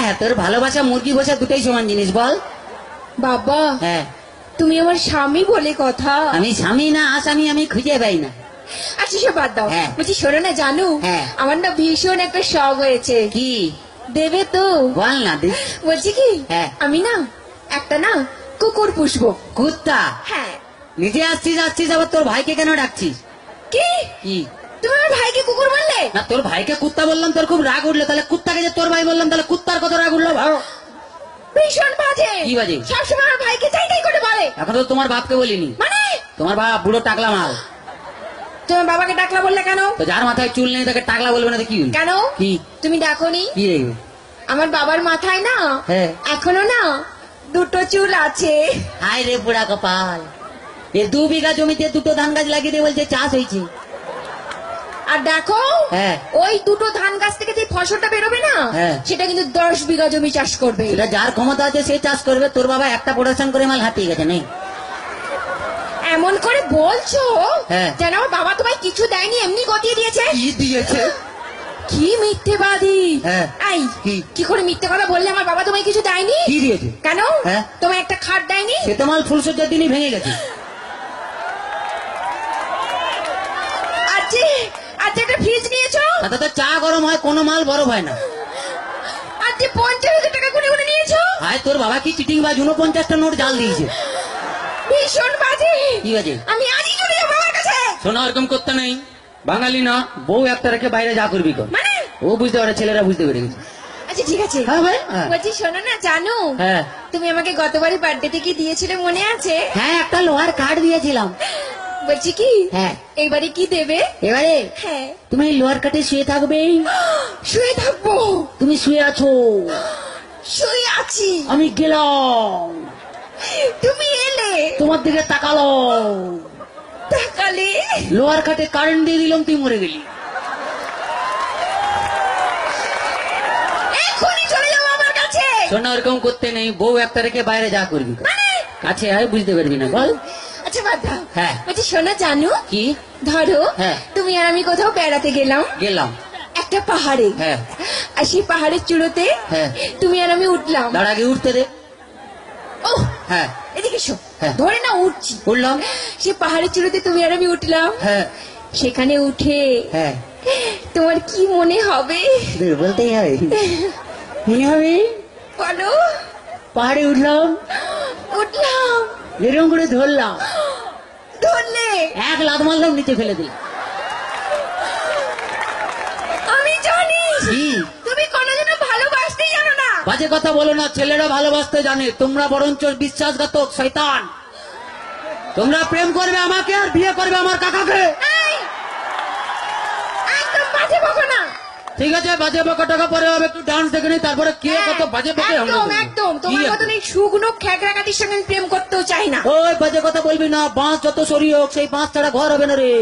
হ্যাঁ, তোর ভালোবাসা মুরগি বসা দুটাই সমান জিনিস, বল। বাবা হ্যাঁ, তুমি আমার স্বামী বলে কথা। আমি স্বামী না আসামি আমি খুঁজে পাই না। আচ্ছা সে বাদ দাও, হ্যাঁ। বলছি শোনো না জানু, হ্যাঁ। আমার না ভীষণ একটা শখ হয়েছে। কি? দেবে তো? বল না দি। বলছি কি, হ্যাঁ। আমি না একটা না কুকুর পুষবো। কুত্তা? হ্যাঁ। নিজে আসছিস আবার তোর ভাইকে কেন ডাকছিস? কি কি? তুমি আমার ভাইকে কুকুর বললে? না, তোর ভাইকে কুত্তা বললাম তোর খুব রাগ উঠলো, তাহলে কুত্তাকে যে তোর ভাই বললাম তাহলে কুত্তার কত রাগ উঠলো ভালো। ভীষণ বাজে। কি বাজে? সবসময় আমার ভাইকে চাই তাই করে বলে। এখন তো তোমার বাপকে বলিনি। মানে তোমার বাপ বুড়ো টাকলা মাল। তোমার বাবাকে ডাকলা বললে কেন? তো যার মাথায় চুল নেই তাকে টাকলা বলবে না তো কি? কেন? কি? তুমি ডাকোনি? কি রে? আমার বাবার মাথায় না হ্যাঁ। এখনো না দুটো চুল আছে। হায় রে বুড়া কপাল, এ 2 বিঘা জমিতে দুটো ধান গাছ লাগিয়ে দিয়ে বলছে চাষ হয়েছে। আর দেখো, হ্যাঁ। ওই দুটো ধান গাছ থেকে যে ফসলটা বেরোবে না, হ্যাঁ। সেটা কিন্তু 10 বিঘা জমি চাষ করবে। সেটা যার ক্ষমতা আছে সে চাষ করবে। তোর বাবা একটা প্রোডাকশন করে মাল হাতিয়ে গেছে নেই। এমন করে বলছো হ্যাঁ। যেন আমার বাবা তোমায় কিছু দেয়নি, এমনি গতিয়ে দিয়েছে। কি দিয়েছে? কি মিথ্যেবাদী। হ্যাঁ। এই কি? কি করে মিথ্যে কথা বললে আমার বাবা তোমায় কিছু দেয়নি? কি দিয়েছে? কেন? হ্যাঁ। তোমায় একটা খাট দেয়নি? সে তো মাল ফুলসজ্জার দিনই ভেঙে গেছে। আজ একটা ফ্রিজ নিয়েছো? তাতে তো চা গরম হয়, কোনো মাল বরফ হয় না। আজ 50,000 টাকা গুনে গুনে নিয়েছো? হায় তোর বাবা কি চিটিং বাজ, 49টা নোট জাল দিয়েছে। ভীষণ বাজে। কি বাজে? আমি আজই চলে যাবো বাবার কাছে। শোনা এরকম করতে নেই, বাঙালি না, বউ একটা রেখে বাইরে যা করবি কর। মানে ও বুঝতে পারে, ছেলেরা বুঝতে পেরে গেছে। আচ্ছা ঠিক আছে। হ্যাঁ ভাই, হ্যাঁ। বলছি শোনো না জানো, হ্যাঁ। তুমি আমাকে গতবারে বার্থডেতে কি দিয়েছিলে মনে আছে? হ্যাঁ, একটা লোহার কাঠ দিয়েছিলাম। বলছি কি, হ্যাঁ। এইবারে কি দেবে? এবারে হ্যাঁ। তুমি এই লোহার কাঠে শুয়ে থাকবে। শুয়ে থাকবো? তুমি শুয়ে আছো, শুয়ে আছি। আমি গেলাম, তুমি এলে, তোমার দিকে তাকালো, তাকালে, লোহার কাঠে কারেন্ট দিয়ে দিলাম, তুই মরে গেলি। এখনই চলে যাবো আমার কাছে। শোনা এরকম করতে নেই, বউ একটা রেখে বাইরে যা করবি কর। মানে কাছে আয়, বুঝতে পারবি না, বল। আচ্ছা বাদ দাও। হ্যাঁ। বলছি শোনো জানো, কি? ধরো হ্যাঁ। তুমি আর আমি কোথাও বেড়াতে গেলাম গেলাম। একটা পাহাড়ে। হ্যাঁ। আর সেই পাহাড়ের চূড়োতে হ্যাঁ। তুমি আর আমি উঠলাম। তার আগে উঠতে দে। ও হ্যাঁ। এদিকে এসো। হ্যাঁ। ধরে না উঠছি। উঠলাম। সেই পাহাড়ের চূড়োতে তুমি আর আমি উঠলাম। হ্যাঁ। সেখানে উঠে হ্যাঁ। তোমার কি মনে হবে? বলতেই হয়, মনে হবে। বলো। পাহাড়ে উঠলাম, উঠলাম, এরকম করে ধরলাম, ধরলে এক লাথ মারলাম, নিচে ফেলে দিলাম। আমি জানি কি? তুমি কোনোদিনও ভালোবাসতেই জানো না। বাজে কথা বলো না, ছেলেরা ভালোবাসতে জানে, তোমরা বরঞ্চ বিশ্বাসঘাতক শয়তান। তোমরা প্রেম করবে আমাকে আর বিয়ে করবে আমার কাকাকে। এই, একদম বাজে বকো না। ঠিক আছে, বাজে বকা টাকা পরে হবে, একটু ডান্স দেখে নি, তারপরে কে কত বাজে বকে আমরা একদম দেখবো। একদম কি তোমার একদম? মতন এই শুকনো খেকড়াকাতির সঙ্গে আমি প্রেম করতেও চাই না। ওই বাজে কথা বলবি না, বাঁশ যত সরি হোক সেই বাঁশ ছাড়া ঘর হবে না রে।